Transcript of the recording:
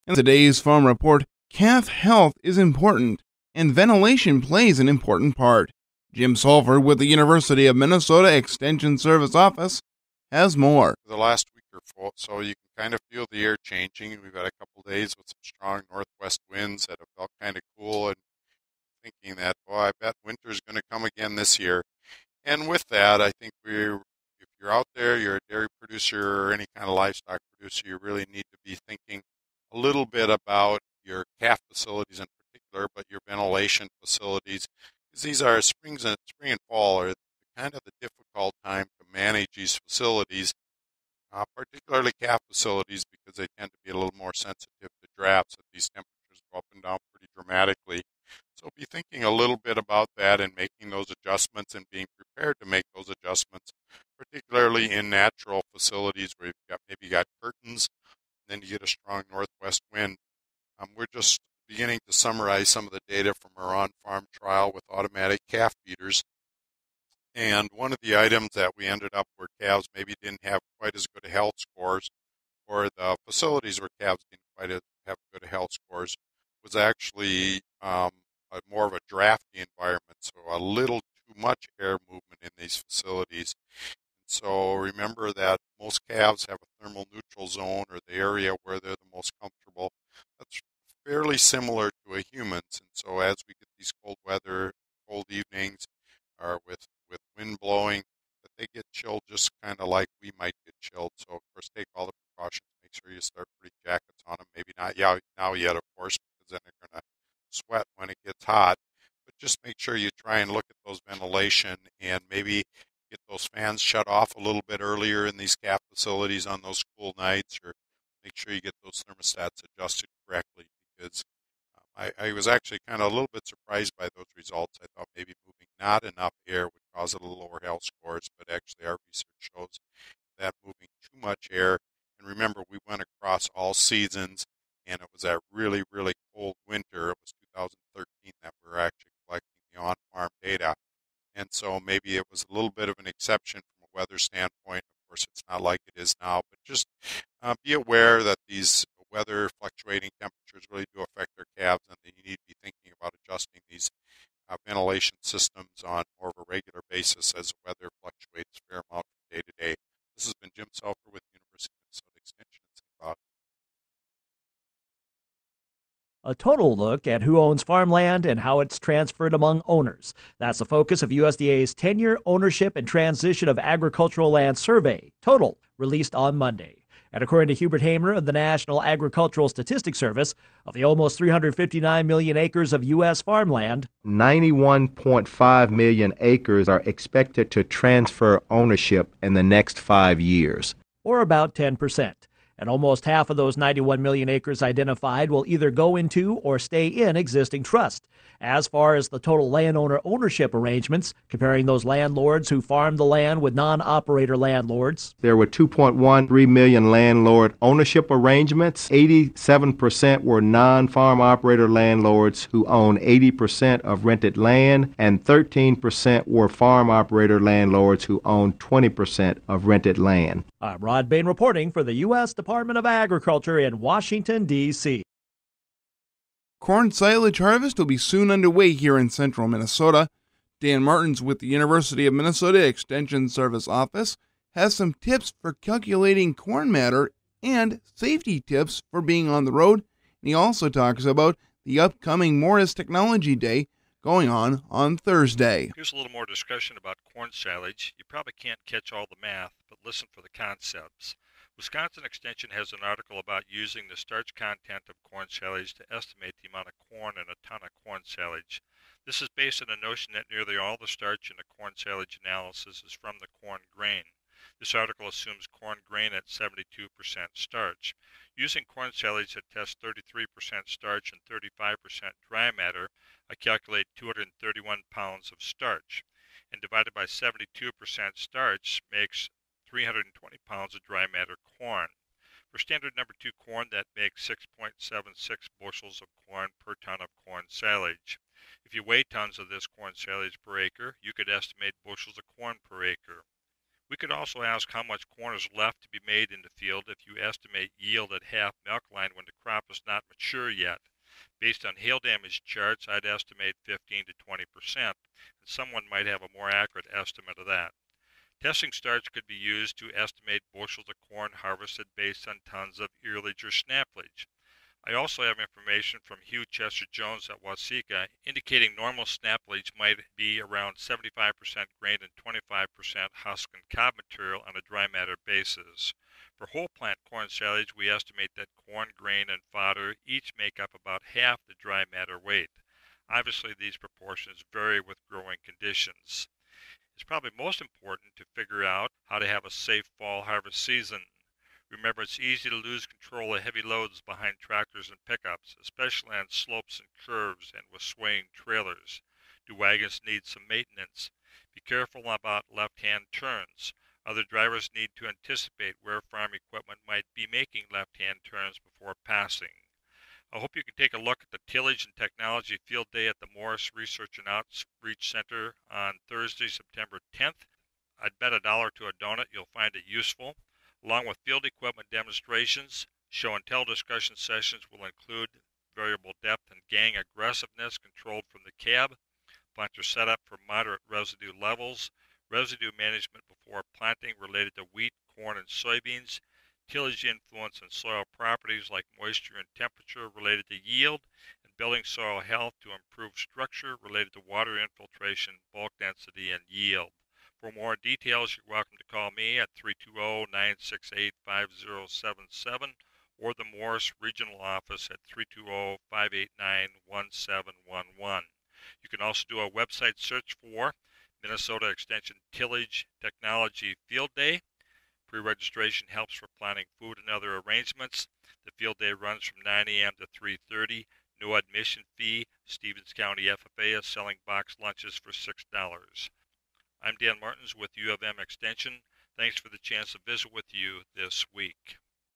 In today's Farm Report, calf health is important, and ventilation plays an important part. Jim Sulfur with the University of Minnesota Extension Service Office has more. The last week or so, you can kind of feel the air changing. We've had a couple of days with some strong northwest winds that have felt kind of cool, and thinking that, I bet winter's going to come again this year. And with that, I think if you're out there, you're a dairy producer or any kind of livestock producer, you really need to be thinking a little bit about your calf facilities in particular, but your ventilation facilities, because these are spring and fall are kind of the difficult time to manage these facilities, particularly calf facilities, because they tend to be a little more sensitive to drafts if these temperatures go up and down pretty dramatically. So be thinking a little bit about that and making those adjustments and being prepared to make those adjustments, particularly in natural facilities where you've got curtains, and then you get a strong northwest wind. We're just beginning to summarize some of the data from our on-farm trial with automatic calf feeders. And one of the items that we ended up where calves maybe didn't have quite as good health scores, or the facilities where calves didn't quite have good health scores, was actually more of a drafty environment, so a little too much air movement in these facilities. So remember that most calves have a thermal neutral zone, or the area where they're the most comfortable. That's fairly similar to a human's. And so as we get these cold evenings, or with wind blowing, that they get chilled just kind of like we might get chilled. So of course, take all the precautions. Make sure you start putting jackets on them. Maybe not now yet, of course, because then they're going to sweat when it gets hot. But just make sure you try and look at those ventilation and maybe get those fans shut off a little bit earlier in these calf facilities on those cool nights, or make sure you get those thermostats adjusted correctly, because I was actually kind of a little bit surprised by those results. I thought maybe moving not enough air would cause a little lower health scores, but actually our research shows that moving too much air, and remember, we went across all seasons, and it was that really, really cold winter. It was 2013 that we were actually collecting the on-farm data. And so maybe it was a little bit of an exception from a weather standpoint. Of course, it's not like it is now, but just be aware that these weather fluctuating temperatures really do affect their calves, and that you need to be thinking about adjusting these ventilation systems on more of a regular basis as the weather fluctuates a fair amount from day to day. This has been Jim Selfer with the University of Minnesota Extension in St. Cloud. A total look at who owns farmland and how it's transferred among owners. That's the focus of USDA's Tenure, Ownership, and Transition of Agricultural Land Survey, Total, released on Monday. And according to Hubert Hamer of the National Agricultural Statistics Service, of the almost 359 million acres of U.S. farmland, 91.5 million acres are expected to transfer ownership in the next 5 years, or about 10%. And almost half of those 91 million acres identified will either go into or stay in existing trust. As far as the total landowner ownership arrangements, comparing those landlords who farm the land with non-operator landlords, there were 2.13 million landlord ownership arrangements. 87% were non-farm operator landlords who own 80% of rented land, and 13% were farm operator landlords who own 20% of rented land. I'm Rod Bain reporting for the U.S. Department of Agriculture in Washington, D.C. Corn silage harvest will be soon underway here in central Minnesota. Dan Martins with the University of Minnesota Extension Service Office has some tips for calculating corn matter and safety tips for being on the road. And he also talks about the upcoming Morris Technology Day going on Thursday. Here's a little more discussion about corn silage. You probably can't catch all the math, but listen for the concepts. Wisconsin Extension has an article about using the starch content of corn silage to estimate the amount of corn in a ton of corn silage. This is based on the notion that nearly all the starch in the corn silage analysis is from the corn grain. This article assumes corn grain at 72% starch. Using corn silage that tests 33% starch and 35% dry matter, I calculate 231 pounds of starch, and divided by 72% starch makes 320 pounds of dry matter corn. For standard number 2 corn, that makes 6.76 bushels of corn per ton of corn silage. If you weigh tons of this corn silage per acre, you could estimate bushels of corn per acre. We could also ask how much corn is left to be made in the field if you estimate yield at half milk line when the crop is not mature yet. Based on hail damage charts, I'd estimate 15 to 20%, and someone might have a more accurate estimate of that. Testing starts could be used to estimate bushels of corn harvested based on tons of earlage or snaplage. I also have information from Hugh Chester Jones at Waseca indicating normal snaplage might be around 75% grain and 25% husk and cob material on a dry matter basis. For whole plant corn silage, we estimate that corn, grain, and fodder each make up about half the dry matter weight. Obviously, these proportions vary with growing conditions. It's probably most important to figure out how to have a safe fall harvest season. Remember, it's easy to lose control of heavy loads behind tractors and pickups, especially on slopes and curves and with swaying trailers. Do wagons need some maintenance? Be careful about left-hand turns. Other drivers need to anticipate where farm equipment might be making left-hand turns before passing. I hope you can take a look at the Tillage and Technology Field Day at the Morris Research and Outreach Center on Thursday, September 10th. I'd bet $1 to a donut you'll find it useful. Along with field equipment demonstrations, show and tell discussion sessions will include variable depth and gang aggressiveness controlled from the cab, planter setup for moderate residue levels, residue management before planting related to wheat, corn, and soybeans, tillage influence on soil properties like moisture and temperature related to yield, and building soil health to improve structure related to water infiltration, bulk density, and yield. For more details, you're welcome to call me at 320-968-5077 or the Morris Regional Office at 320-589-1711. You can also do a website search for Minnesota Extension Tillage Technology Field Day. Pre-registration helps for planning food and other arrangements. The field day runs from 9 a.m. to 3:30. No admission fee. Stevens County FFA is selling box lunches for $6. I'm Dan Martins with U of M Extension. Thanks for the chance to visit with you this week.